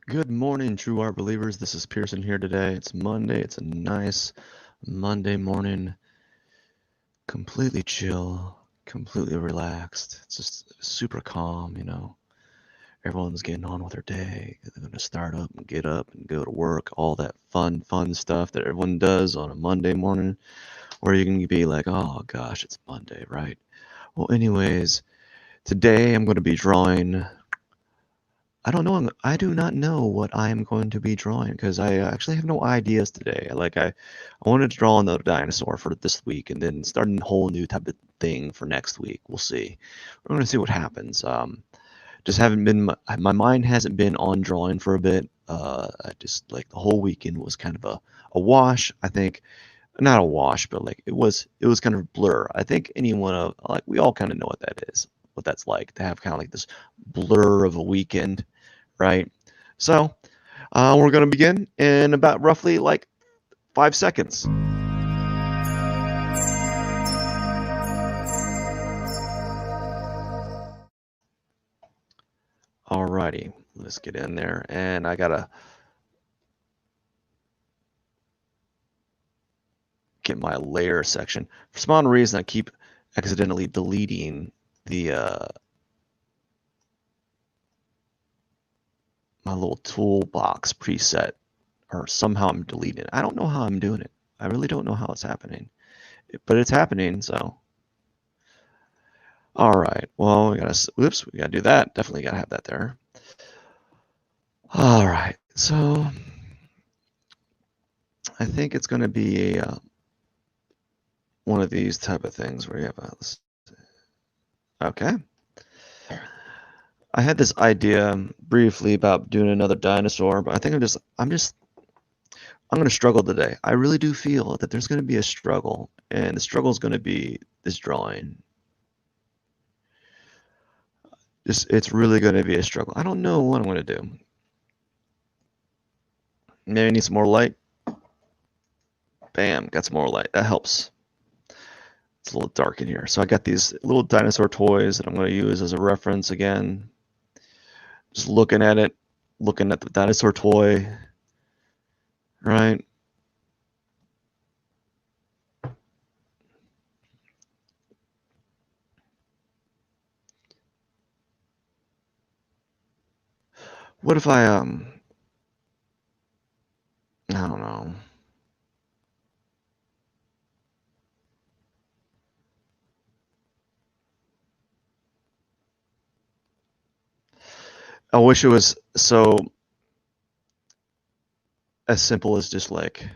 Good morning, true art believers. This is Pearson here today. It's Monday. It's a nice Monday morning, completely chill, completely relaxed. It's just super calm. Everyone's getting on with their day. They're going to start up and get up and go to work, all that fun stuff that everyone does on a Monday morning, where you can be like, oh gosh, it's Monday, right? Well, anyways, today I'm going to be drawing. I don't know. I do not know what I am going to be drawing because I actually have no ideas today. I wanted to draw another dinosaur for this week and then start a whole new type of thing for next week. We'll see. We're going to see what happens. Just haven't been, my mind hasn't been on drawing for a bit. I just like the whole weekend was kind of a wash. I think not a wash, but like it was kind of a blur. I think anyone of like we all kind of know what that is, what that's like to have kind of like this blur of a weekend, right? So we're going to begin in about roughly like 5 seconds. Alrighty, let's get in there, and I gotta get my layer section. For some odd reason, I keep accidentally deleting the my little toolbox preset, or somehow I'm deleting it. I don't know how I'm doing it. I really don't know how it's happening, but it's happening. So, all right. Well, we gotta do that. Definitely gotta have that there. All right. So, I think it's gonna be one of these type of things where you have okay. I had this idea briefly about doing another dinosaur, but I think I'm going to struggle today. I really do feel that there's going to be a struggle, and the struggle is going to be this drawing. It's really going to be a struggle. I don't know what I'm going to do. Maybe I need some more light. Bam, got some more light. That helps. It's a little dark in here. So I got these little dinosaur toys that I'm going to use as a reference again. Just looking at it, looking at the dinosaur toy, right? What if I don't know. I wish it was so as simple as just like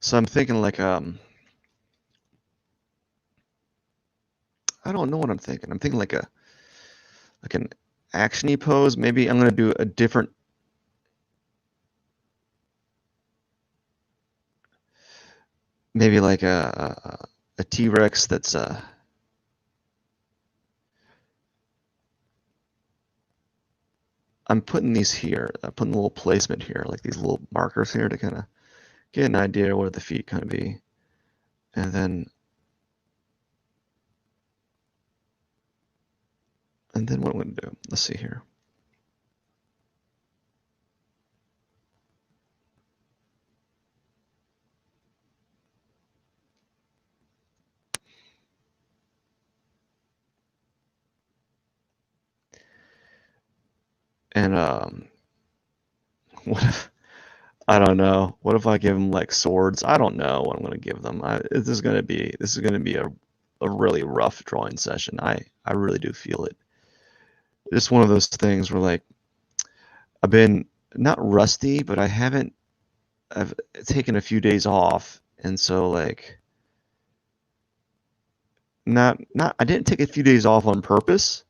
so I'm thinking like I don't know what I'm thinking. I'm thinking like an actiony pose. Maybe I'm gonna do a different. Maybe like a T-Rex that's I'm putting these here. I'm putting a little placement here, like these little markers here to kind of get an idea where the feet kind of be, and then what I'm gonna do. Let's see here. And what if I don't know? What if I give them like swords? I don't know what I'm gonna give them. This is gonna be a really rough drawing session. I really do feel it. It's one of those things where like I've been not rusty, but I've taken a few days off, and so like not I didn't take a few days off on purpose.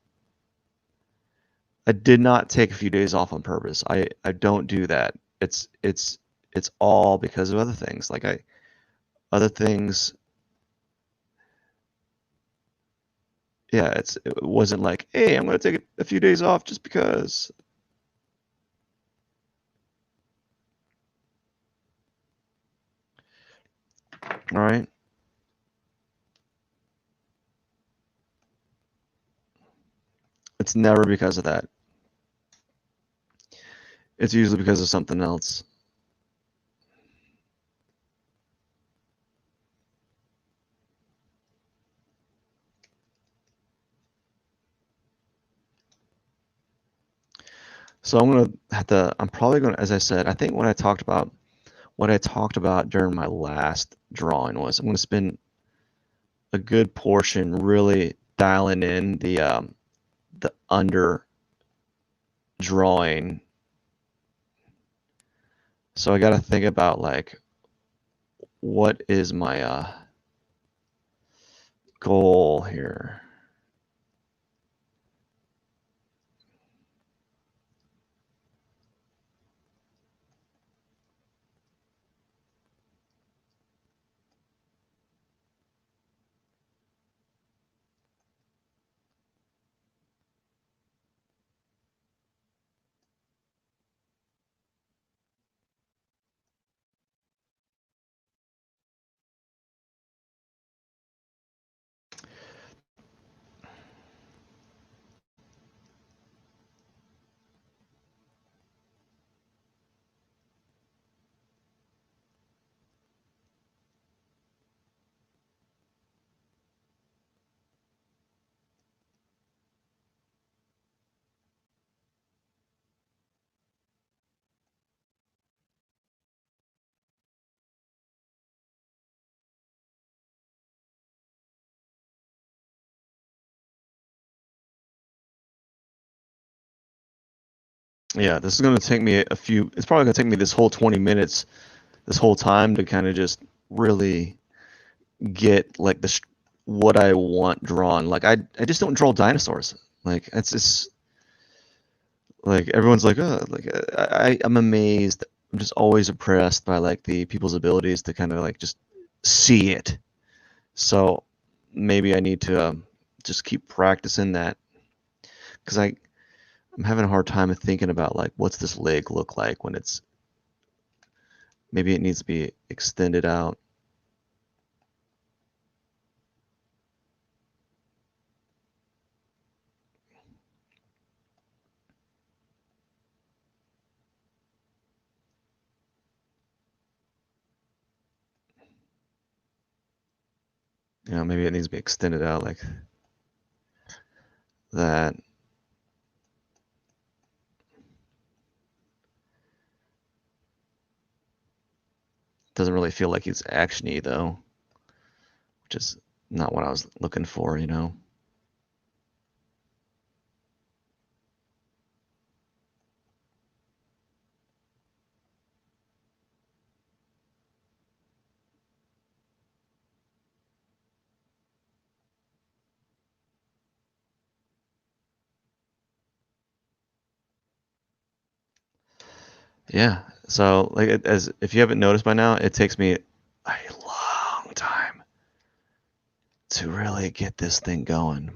I did not take a few days off on purpose. I don't do that. It's all because of other things. Like I other things. Yeah, it wasn't like, hey, I'm gonna take a few days off just because. All right. It's never because of that. It's usually because of something else. So I'm probably gonna, as I said, I think what I talked about during my last drawing was I'm gonna spend a good portion really dialing in the under drawing. So I got to think about like what is my goal here. Yeah, this is going to take me it's probably going to take me this whole 20 minutes, this whole time to kind of just really get like what I want drawn. Like I just don't draw dinosaurs. Like it's just like everyone's like, oh, like I'm amazed. I'm just always impressed by like the people's abilities to kind of like just see it. So maybe I need to just keep practicing that because I'm having a hard time of thinking about like what's this leg look like when it's maybe it needs to be extended out. You know, maybe it needs to be extended out like that. Doesn't really feel like he's actiony though, which is not what I was looking for, you know. Yeah. So like as if you haven't noticed by now, it takes me a long time to really get this thing going.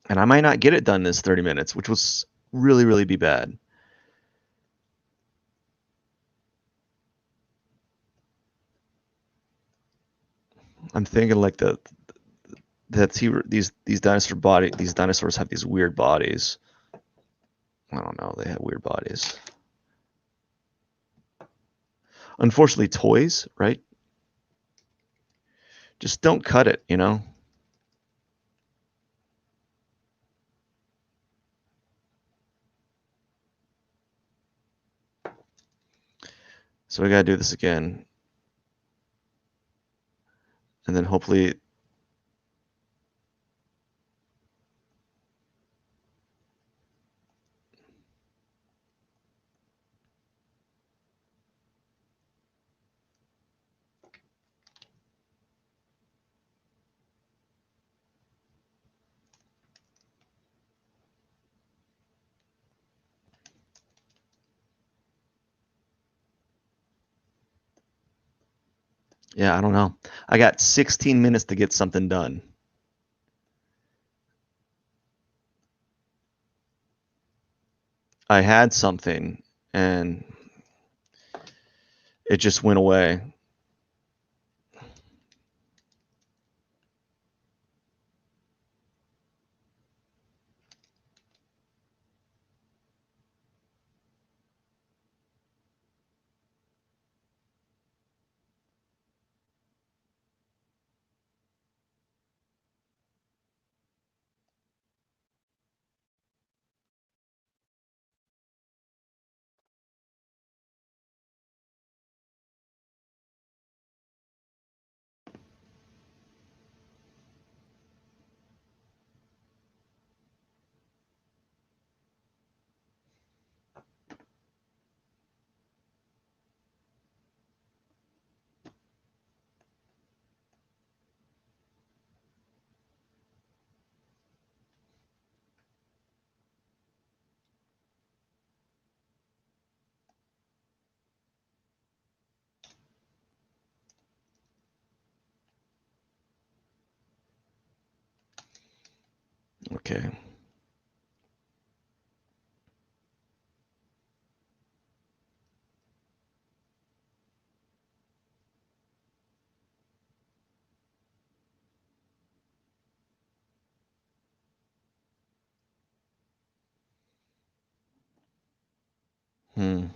And I might not get it done in this 30 minutes, which was really, really be bad. I'm thinking like these these dinosaurs have these weird bodies. I don't know, they have weird bodies. Unfortunately, toys, right? Just don't cut it, you know? So we gotta do this again. And then hopefully, yeah, I don't know. I got 16 minutes to get something done. I had something and it just went away. Okay. Hmm.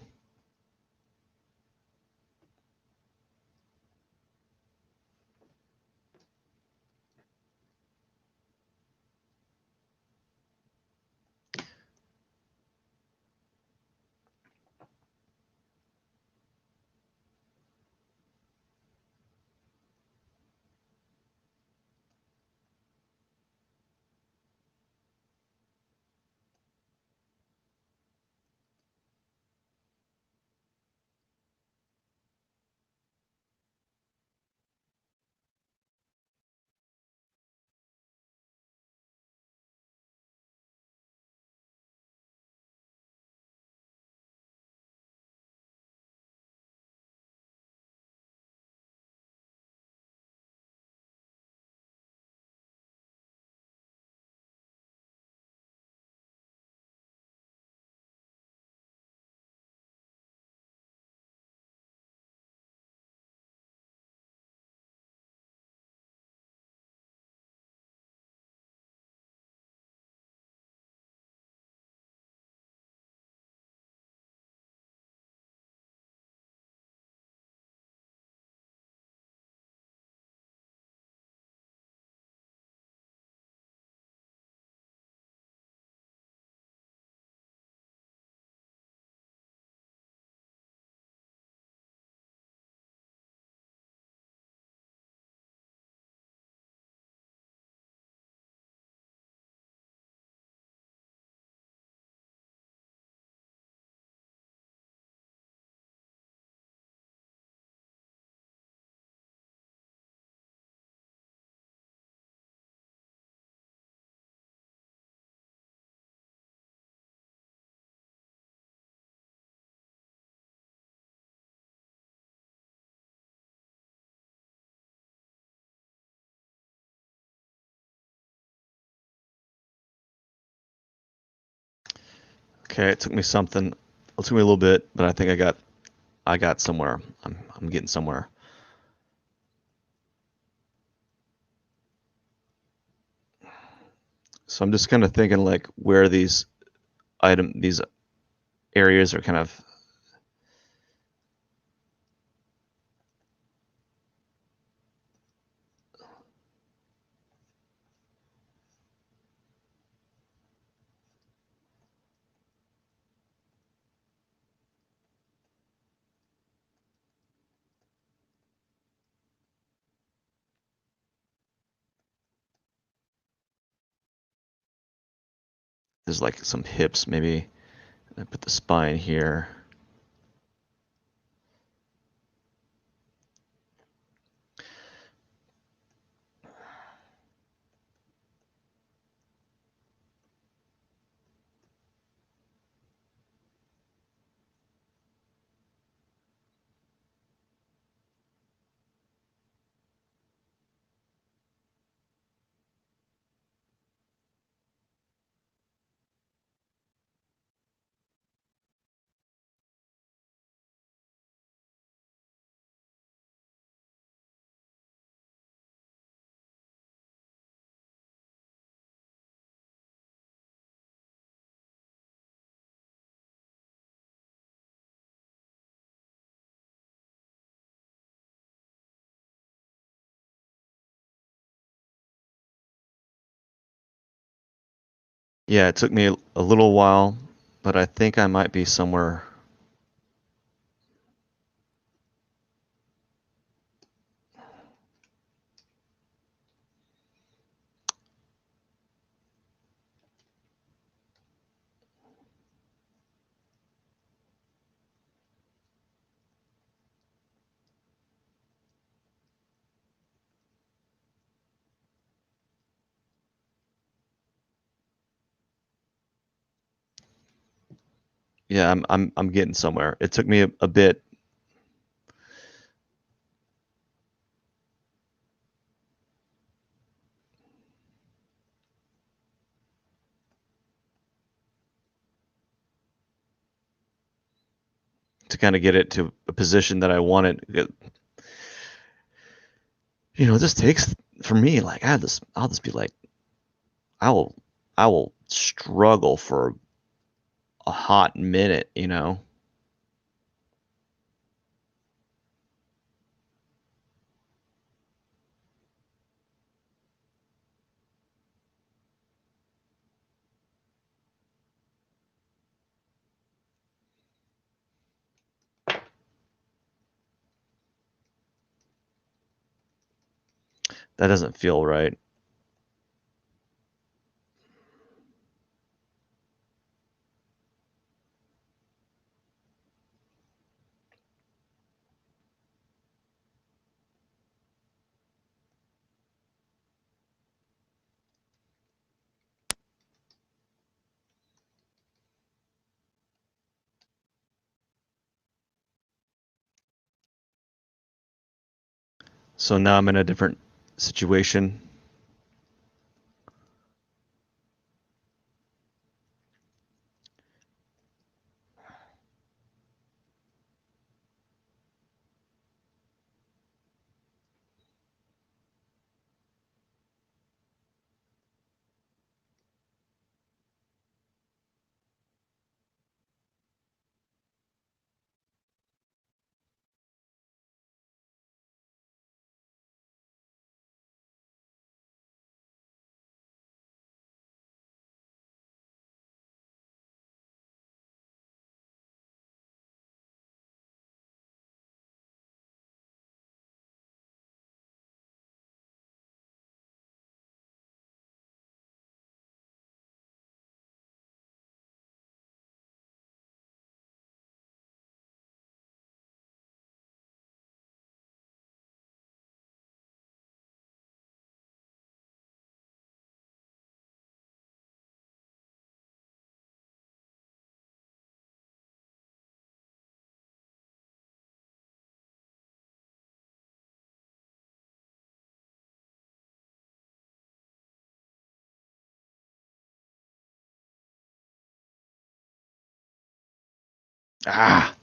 Okay, it took me something. It took me a little bit, but I think I got somewhere. I'm getting somewhere. So I'm just kind of thinking like where these these areas are kind of. There's like some hips maybe. I put the spine here. Yeah, it took me a little while, but I think I might be somewhere. Yeah, I'm getting somewhere. It took me a bit. to kind of get it to a position that I want it. This takes for me like I'll just be like I will I will struggle for a hot minute. That doesn't feel right. So now I'm in a different situation. Ah,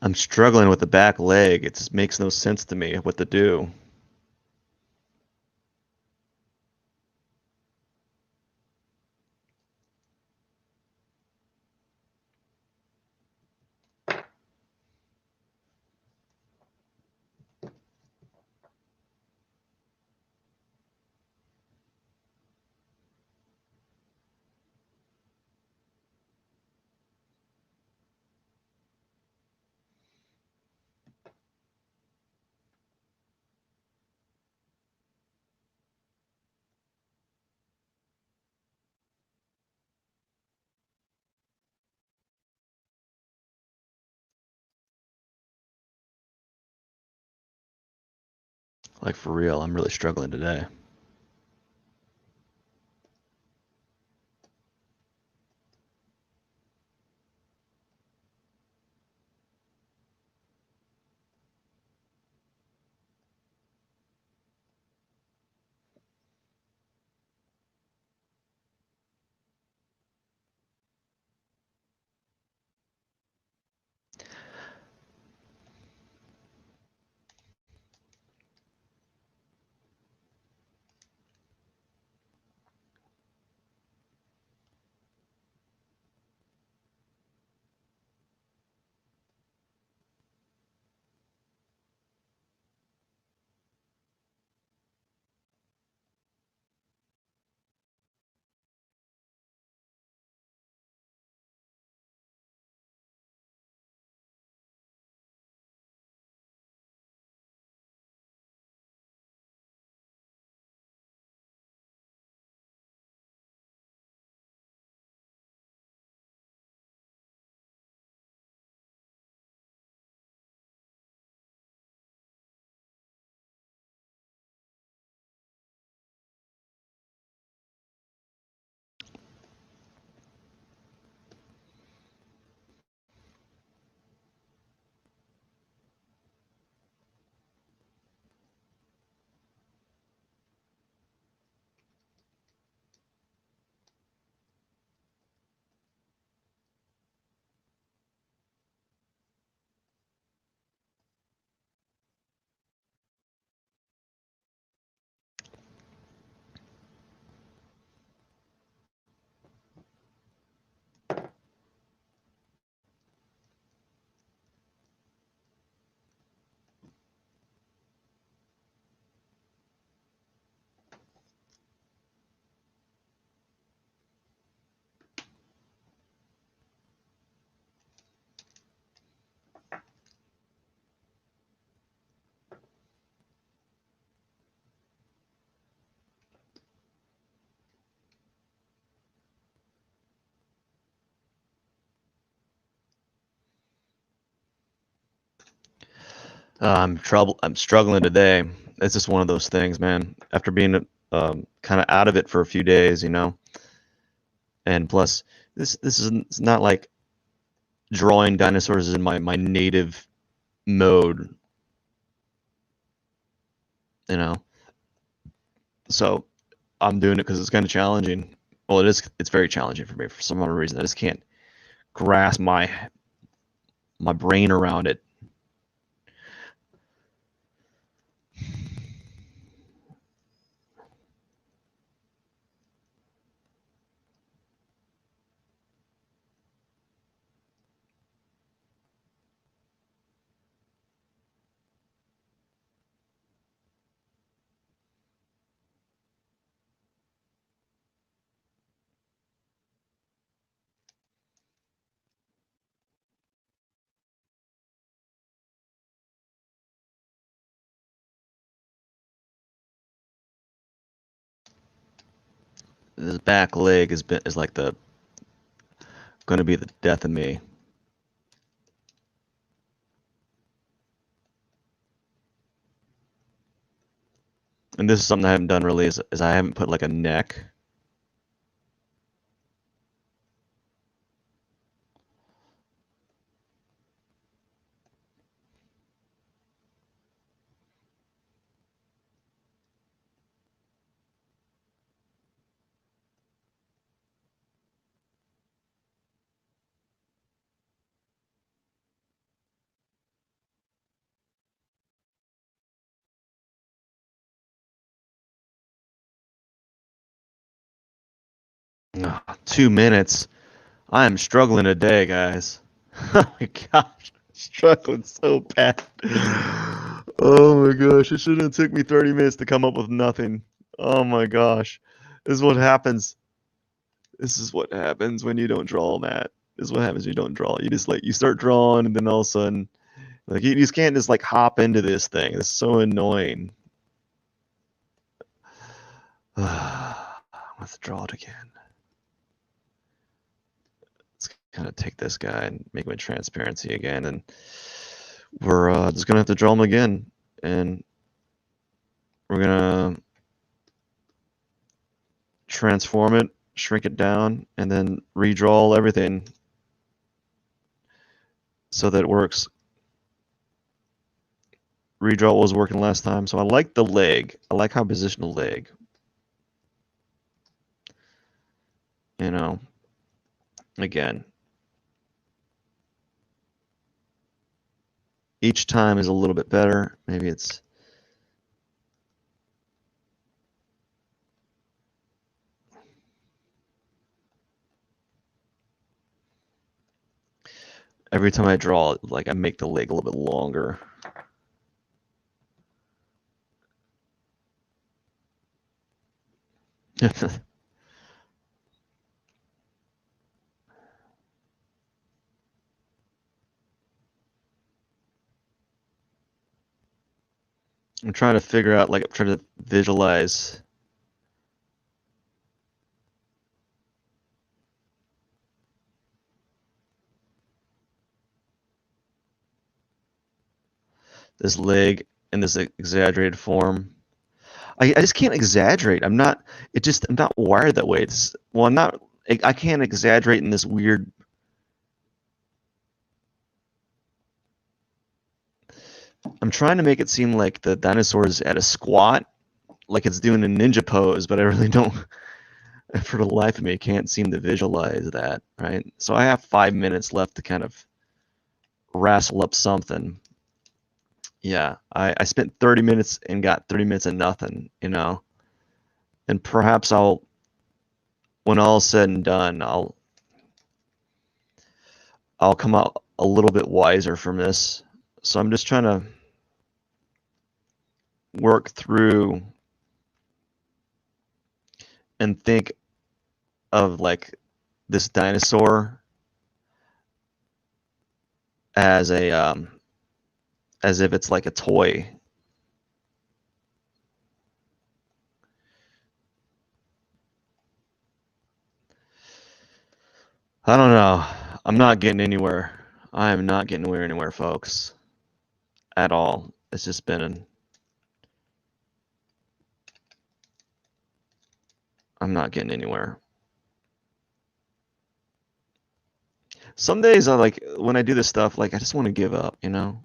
I'm struggling with the back leg. It just makes no sense to me what to do. Like for real, I'm really struggling today. I'm struggling today. It's just one of those things, man. After being kind of out of it for a few days, and plus this is it's not like drawing dinosaurs is in my native mode, you know. So I'm doing it because it's kind of challenging. Well, it is. It's very challenging for me for some other reason. I just can't grasp my brain around it. This back leg is like the going to be the death of me. And this is something I haven't done really is I haven't put like a neck. Ugh, 2 minutes. I am struggling today, guys. Oh my gosh, struggling so bad. Oh my gosh, it should have took me 30 minutes to come up with nothing. Oh my gosh. This is what happens. This is what happens when you don't draw, Matt. This is what happens when you don't draw. You just like you start drawing and then all of a sudden like you just can't just like hop into this thing. It's so annoying. Let's draw it again. Let's kind of take this guy and make him a transparency again, and we're just gonna have to draw him again, and we're gonna transform it, shrink it down, and then redraw everything so that it works. Redraw what was working last time. So I like the leg. I like how I position the leg. You know, again, each time is a little bit better. Maybe it's every time I draw, like I make the leg a little bit longer. I'm trying to figure out, like, I'm trying to visualize this leg in this exaggerated form. I just can't exaggerate. I'm not. I'm not wired that way. Well, I'm not. I can't exaggerate in this weird. I'm trying to make it seem like the dinosaur is at a squat, like it's doing a ninja pose, but I really don't. For the life of me, I can't seem to visualize that. Right. So I have 5 minutes left to kind of wrestle up something. Yeah, I spent 30 minutes and got 30 minutes of nothing, and perhaps when all's said and done, I'll come out a little bit wiser from this. So I'm just trying to work through and think of like this dinosaur as as if it's like a toy. I don't know. I'm not getting anywhere. I am not getting anywhere, folks. at all. It's just been I'm not getting anywhere. Some days I like when I do this stuff, like I just want to give up, you know?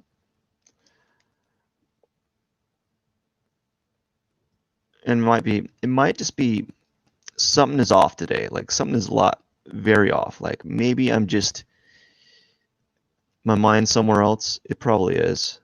And it might just be something is off today. Like something is very off. Like maybe I'm just my mind somewhere else. It probably is.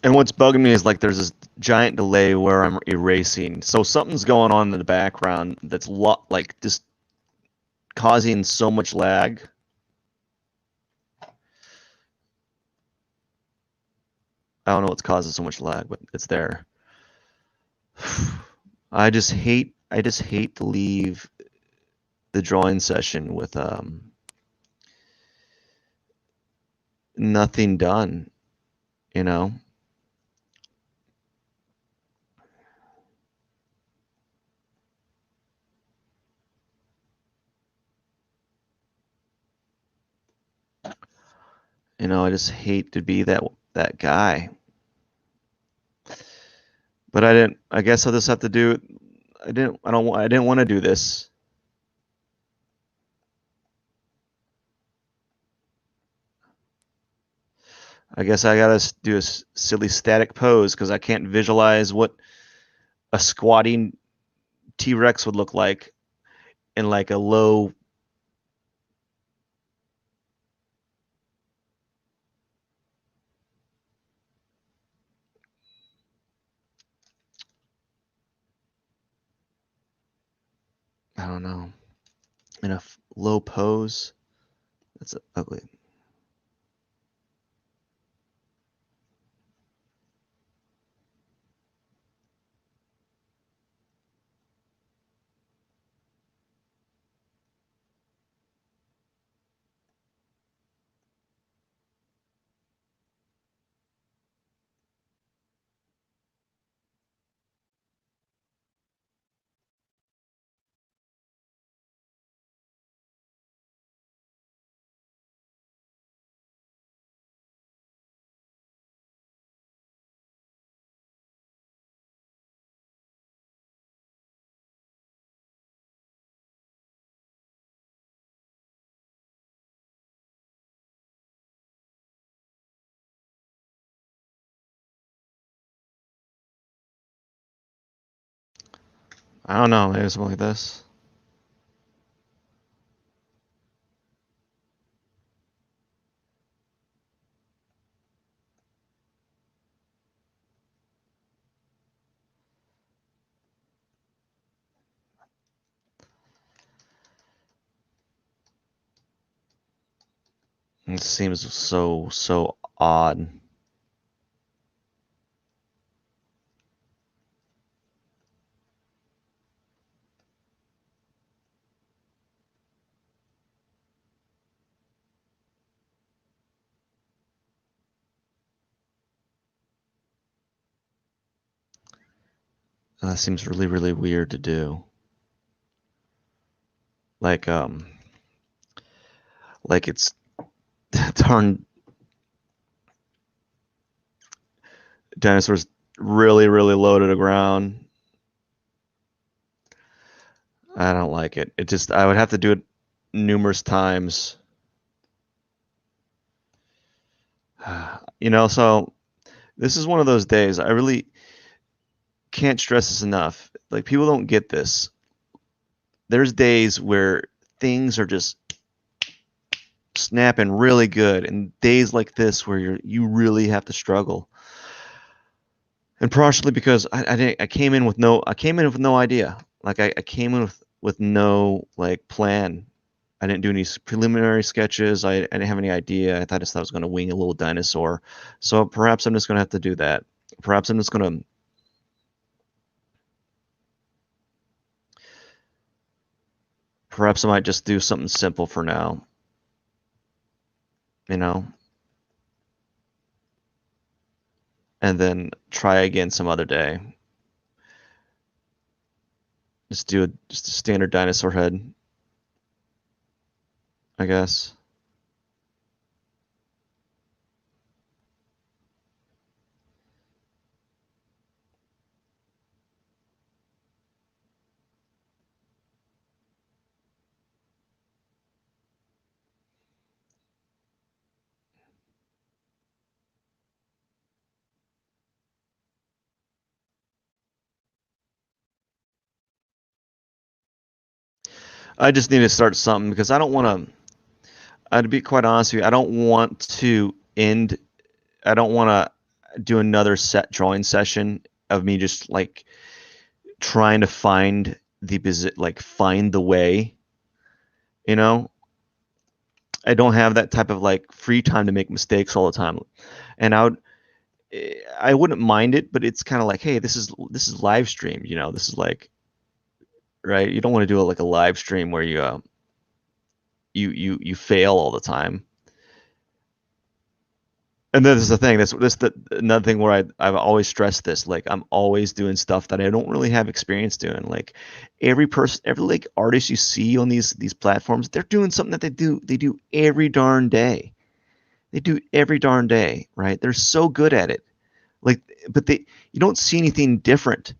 And what's bugging me is like there's this giant delay where I'm erasing. So something's going on in the background that's like just causing so much lag. I don't know what's causing so much lag, but it's there. I just hate to leave the drawing session with nothing done, you know? You know, I just hate to be that guy. But I guess I'll just have to do I didn't want to do this. I guess I gotta do a silly static pose because I can't visualize what a squatting T-Rex would look like in like a low. I don't know, in a low pose. That's ugly. I don't know, maybe something like this. It seems so odd. That seems really weird to do. Like like it's darn dinosaurs really low to the ground. I don't like it. It just I would have to do it numerous times. You know, so this is one of those days I really can't stress this enough. Like people don't get this. There's days where things are just snapping really good, and days like this where you really have to struggle. And partially because I came in with no idea. Like I came in with with no like plan. I didn't do any preliminary sketches. I didn't have any idea. I just thought I was going to wing a little dinosaur. So perhaps I'm just going to have to do that. Perhaps I'm just going to perhaps I might just do something simple for now, you know, and then try again some other day. Just a standard dinosaur head, I guess. I just need to start something because I don't want to. To be quite honest with you, I don't want to end. I don't want to do another set drawing session of me just like trying to find find the way. You know, I don't have that type of like free time to make mistakes all the time, and I wouldn't mind it, but it's kind of like, hey, this is live stream. You know, this is like right. You don't want to do it like a live stream where you fail all the time. And this is the thing. This the another thing where I've always stressed this. Like I'm always doing stuff that I don't really have experience doing. Like every like artist you see on these platforms, they're doing something that they do every darn day. They do every darn day, right? They're so good at it. Like, but you don't see anything different,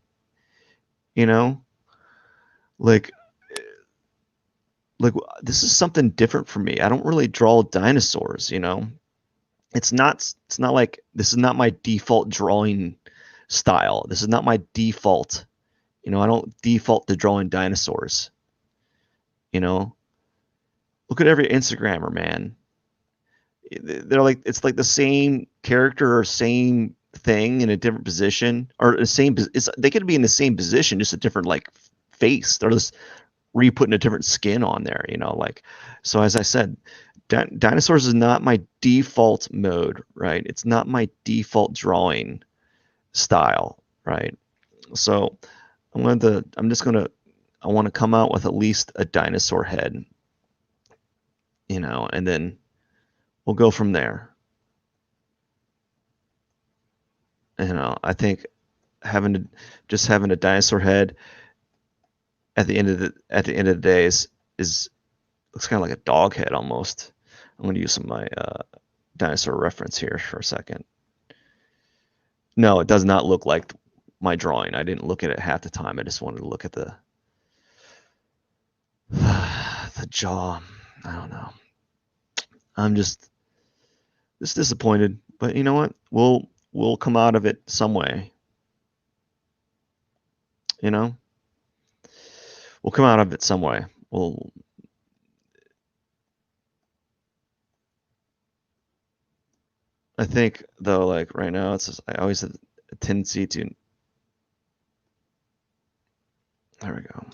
you know? Like like this is something different for me. I don't really draw dinosaurs, you know? It's not like this is not my default drawing style. This is not my default. You know, I don't default to drawing dinosaurs. You know, look at every Instagrammer, man. They're like it's like the same character or same thing in a different position or the same. They could be in the same position, just a different like face. They're just re-putting a different skin on there. You know, like so. As I said, dinosaurs is not my default mode, right? It's not my default drawing style, right? So I'm just gonna I want to come out with at least a dinosaur head, you know, and then we'll go from there. You know, I think having a dinosaur head at the end of the day is looks kind of like a dog head almost. I'm going to use some of my dinosaur reference here for a second. No, it does not look like my drawing. I didn't look at it half the time. I just wanted to look at the the jaw. I don't know. I'm just disappointed, but you know what? We'll come out of it some way. You know, we'll come out of it some way. We'll. I think though, like right now, it's just, I always have a tendency to. There we go.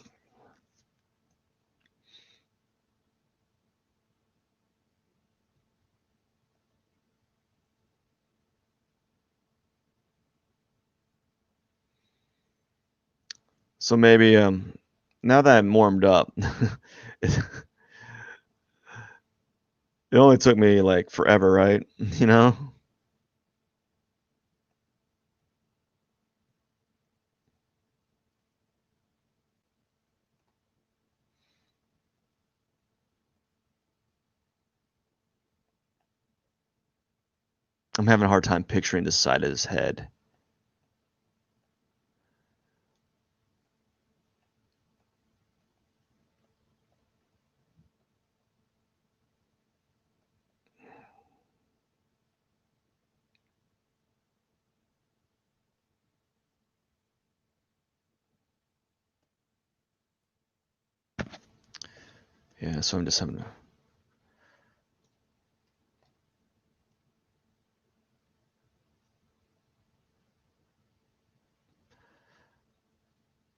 So maybe now that I'm warmed up, it, it only took me like forever, right? You know, I'm having a hard time picturing the side of his head. Yeah, so I'm just having to.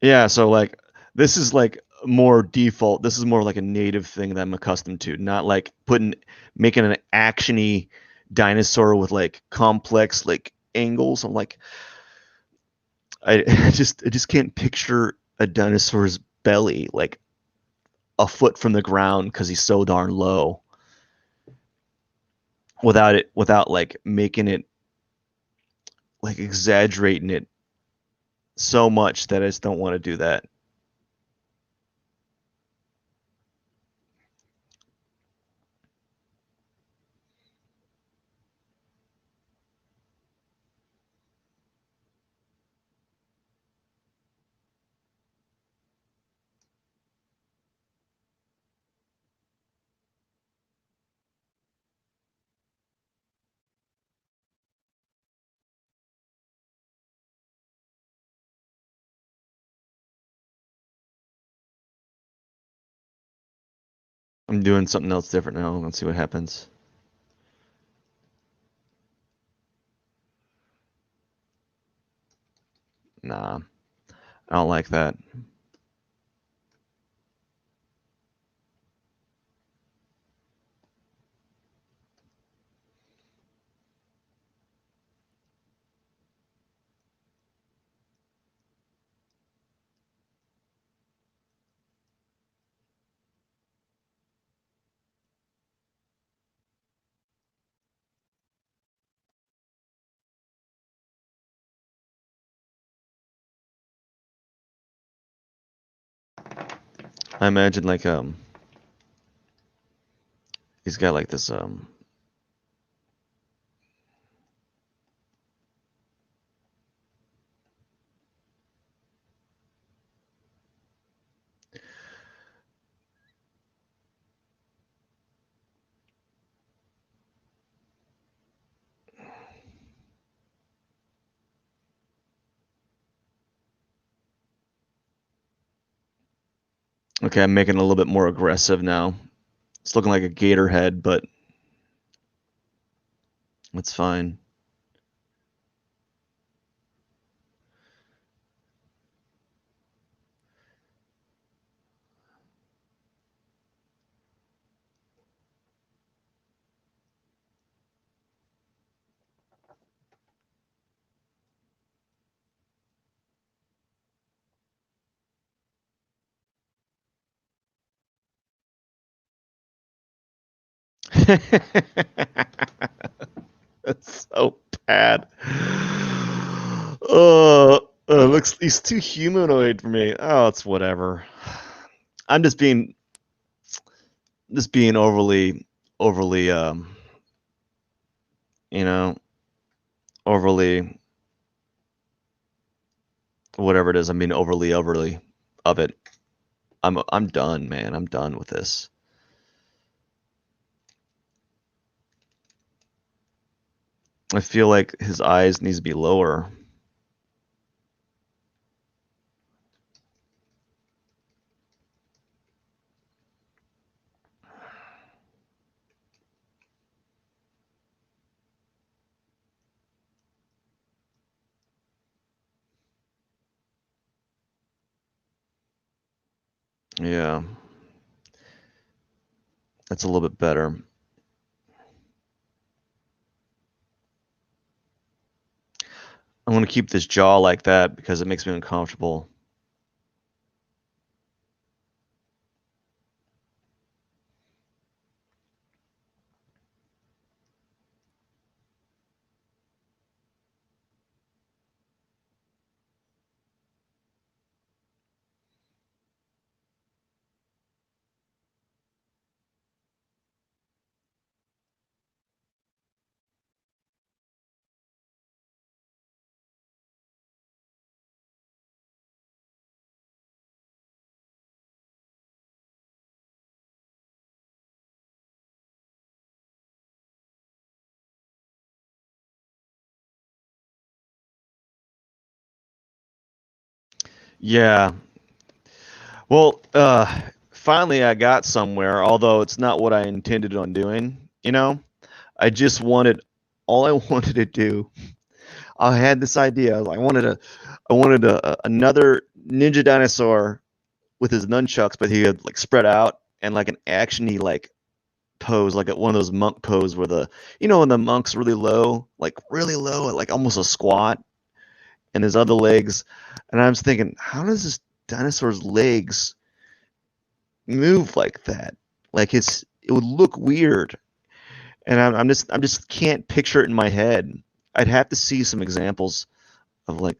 Yeah, so like this is like more default. This is more like a native thing that I'm accustomed to, not like making an actiony dinosaur with like complex like angles. I'm like, I just can't picture a dinosaur's belly like a foot from the ground because he's so darn low without like making it like exaggerating it so much that I just don't want to do that. I'm doing something else different now. Let's see what happens. Nah, I don't like that. I imagine like he's got like this okay, I'm making it a little bit more aggressive now. It's looking like a gator head, but it's fine. That's so bad. Looks he's too humanoid for me. Oh, it's whatever. I'm just being overly you know, overly whatever it is. I'm being overly of it. I'm done, man. I'm done with this. I feel like his eyes needs to be lower. Yeah, that's a little bit better. I'm gonna keep this jaw like that because it makes me uncomfortable. Yeah. Well, finally I got somewhere, although it's not what I intended on doing, you know? I just wanted all I wanted to do. I had this idea. I wanted another ninja dinosaur with his nunchucks, but he had like spread out and like an actiony like pose, like one of those monk pose where when the monk's really low, like almost a squat, and his other legs. And I was thinking, how does this dinosaur's legs move like that? Like it would look weird, and I'm just can't picture it in my head. I'd have to see some examples of like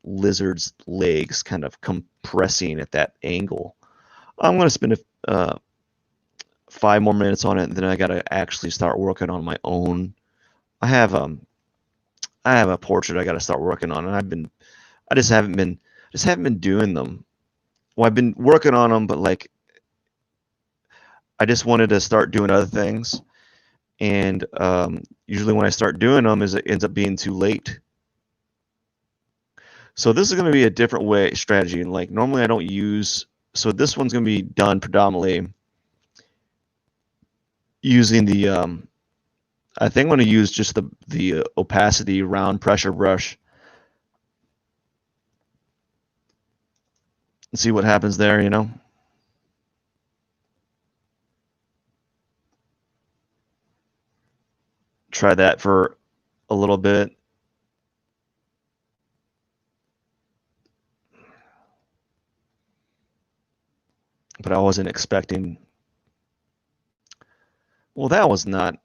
lizards' legs kind of compressing at that angle. I'm gonna spend 5 more minutes on it, and then I gotta actually start working on my own. I have I have a portrait I gotta start working on, and I just haven't been doing them. Well, I've been working on them, but like I just wanted to start doing other things, and usually when I start doing them, is it ends up being too late. So this is going to be a different way strategy, and like normally I don't use. So this one's going to be done predominantly using the. I think I'm going to use just the opacity round pressure brush and see what happens there. Try that for a little bit. But I wasn't expecting. Well, I was not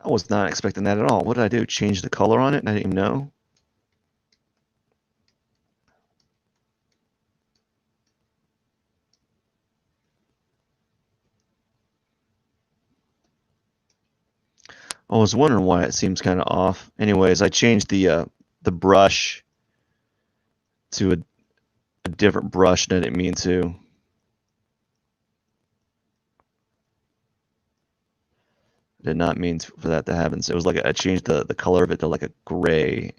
expecting that at all. What did I do? Change the color on it? And I didn't even know. I was wondering why it seems kind of off. Anyways, I changed the brush to a different brush than I didn't mean to. Did not mean for that to happen. So it was like I changed the color of it to like a gray.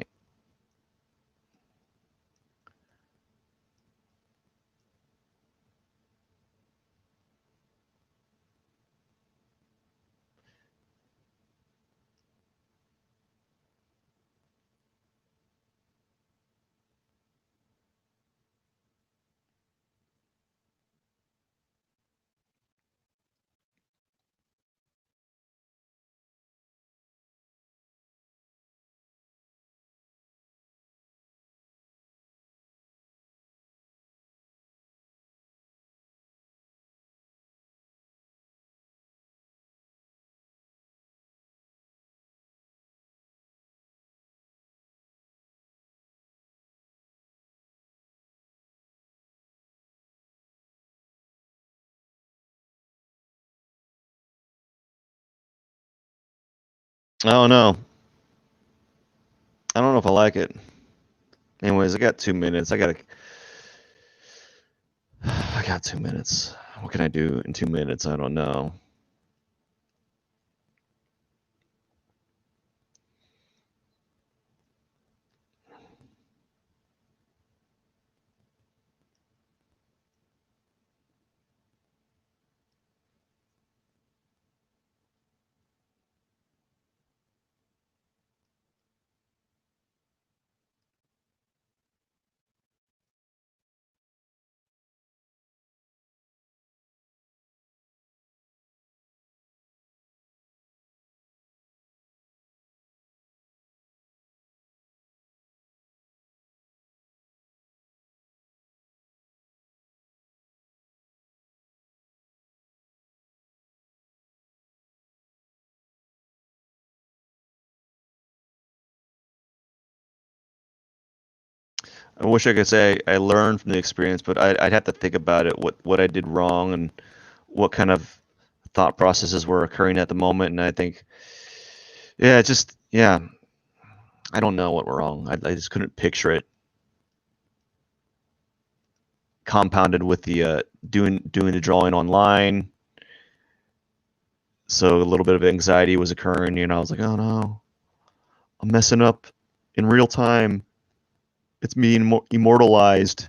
I don't know. I don't know if I like it. Anyways, I got 2 minutes. I got 2 minutes. What can I do in 2 minutes? I don't know. I wish I could say I learned from the experience, but I'd have to think about it, what I did wrong and what kind of thought processes were occurring at the moment. And I think, yeah, yeah, I don't know what were wrong. I just couldn't picture it. Compounded with the doing the drawing online, so a little bit of anxiety was occurring. I was like, oh no, I'm messing up in real time. It's me immortalized.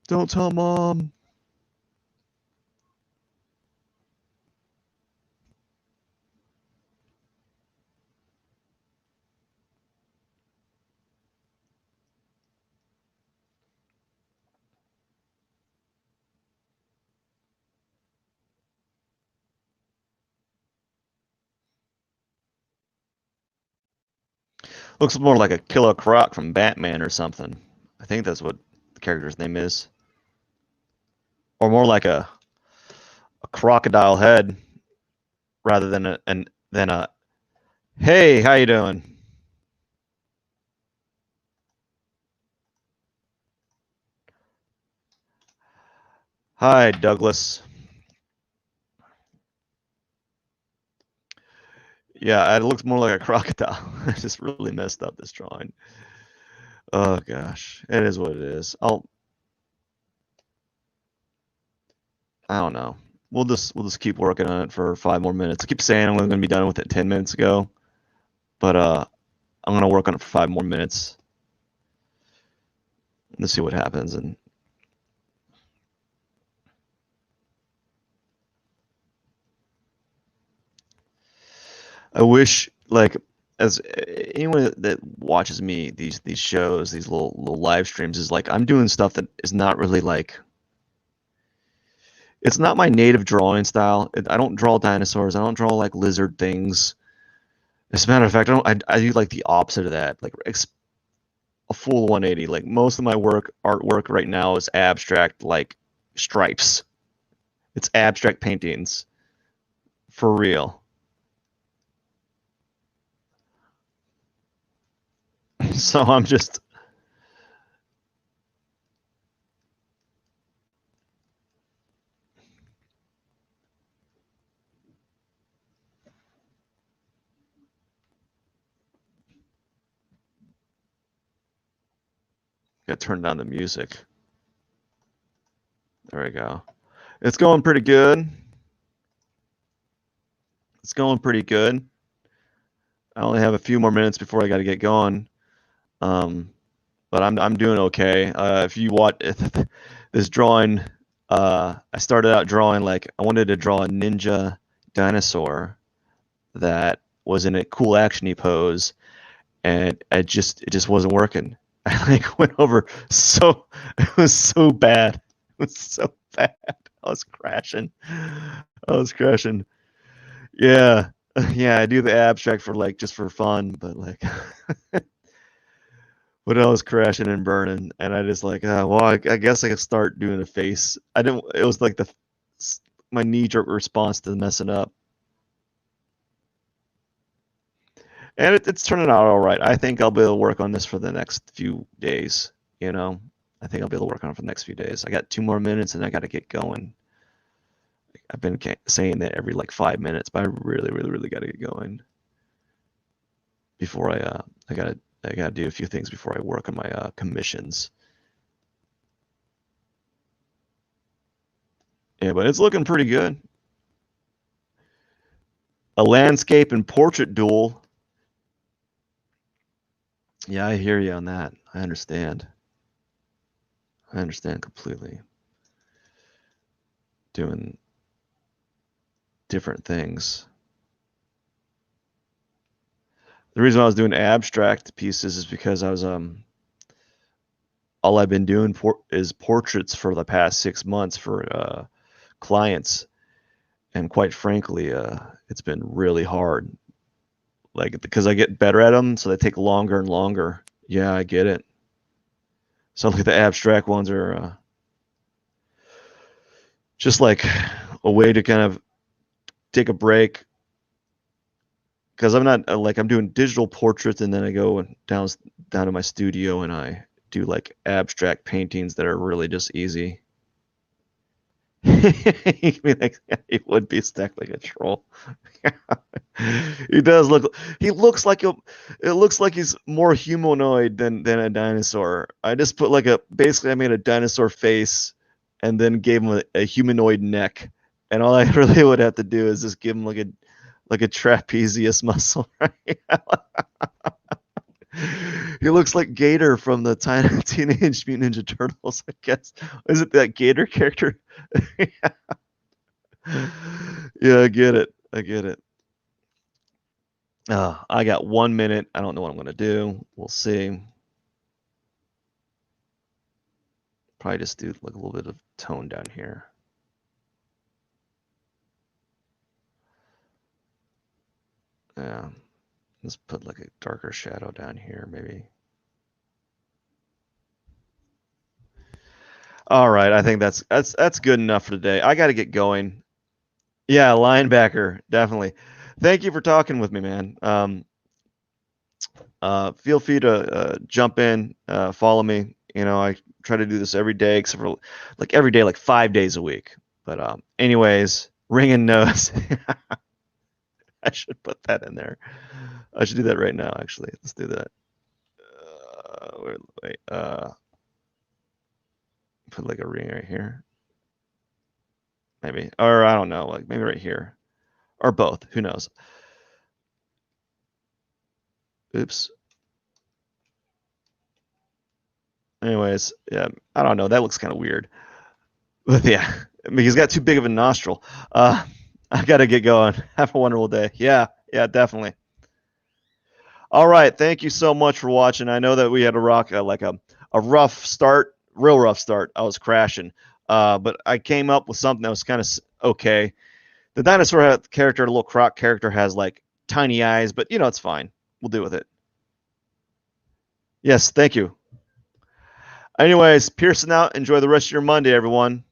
Don't tell mom. Looks more like a Killer Croc from Batman or something. I think that's what the character's name is. Or more like a crocodile head rather than a hey, how you doing? Hi, Douglas. Yeah, it looks more like a crocodile. I just really messed up this drawing. Oh gosh, it is what it is. I don't know. We'll just keep working on it for 5 more minutes. I keep saying I'm going to be done with it 10 minutes ago, but I'm going to work on it for 5 more minutes. Let's see what happens. And I wish, like, as anyone that watches me these shows, these little live streams, is like I'm doing stuff that is not really like it's not my native drawing style. I don't draw dinosaurs. I don't draw like lizard things. As a matter of fact, I do like the opposite of that, like a full 180. Like most of my artwork right now is abstract, like stripes. It's abstract paintings for real. So I'm just gotta turn down the music. There we go. It's going pretty good. It's going pretty good. I only have a few more minutes before I got to get going. Um, but I'm doing okay. If you watch this drawing, I started out drawing like I wanted to draw a ninja dinosaur that was in a cool actiony pose, and it just wasn't working. I like went over so it was so bad. It was so bad. I was crashing. I was crashing. Yeah. Yeah, I do the abstract for like just for fun, but like but I was crashing and burning, and I just like, well, I guess I could start doing a face. I didn't. It was like my knee-jerk response to messing up, and it's turning out all right. I think I'll be able to work on this for the next few days. You know, I think I'll be able to work on it for the next few days. I got 2 more minutes, and I got to get going. I've been saying that every like 5 minutes, but I really, really, really got to get going before I gotta do a few things before I work on my commissions. Yeah, but it's looking pretty good. A landscape and portrait duel. Yeah, I hear you on that. I understand. I understand completely. Doing different things. The reason I was doing abstract pieces is because I was all I've been doing is portraits for the past 6 months for clients, and quite frankly, it's been really hard. Like because I get better at them, so they take longer and longer. Yeah, I get it. So like the abstract ones are just like a way to kind of take a break because I'm not like I'm doing digital portraits and then I go down to my studio and I do like abstract paintings that are really just easy. You mean like he would be stacked like a troll. He does look. He looks like a. It looks like he's more humanoid than a dinosaur. I just put like a. Basically, I made a dinosaur face, and then gave him a humanoid neck, and all I really would have to do is just give him like a trapezius muscle. Right? He looks like Gator from the Teenage Mutant Ninja Turtles. I guess is it that Gator character? Yeah, I get it. I get it. I got 1 minute. I don't know what I'm gonna do. We'll see. Probably just do like a little bit of tone down here. Yeah. Let's put like a darker shadow down here, maybe. All right, I think that's good enough for today. I got to get going. Yeah, linebacker, definitely. Thank you for talking with me, man. Feel free to jump in, follow me. You know, I try to do this every day, except for like every day, like 5 days a week. But anyways, ringing nose. I should put that in there. I should do that right now. Actually, let's do that. Wait, put like a ring right here, maybe, or I don't know, like maybe right here, or both. Who knows? Oops. Anyways, yeah, I don't know. That looks kind of weird. But yeah, I mean, he's got too big of a nostril. I gotta get going. Have a wonderful day. Yeah, yeah, definitely. All right, thank you so much for watching. I know that we had a rough start, real rough start. I was crashing, but I came up with something that was kind of okay. The dinosaur character, the little croc character, has like tiny eyes, but you know it's fine. We'll deal with it. Yes, thank you. Anyways, Pearson out. Enjoy the rest of your Monday, everyone.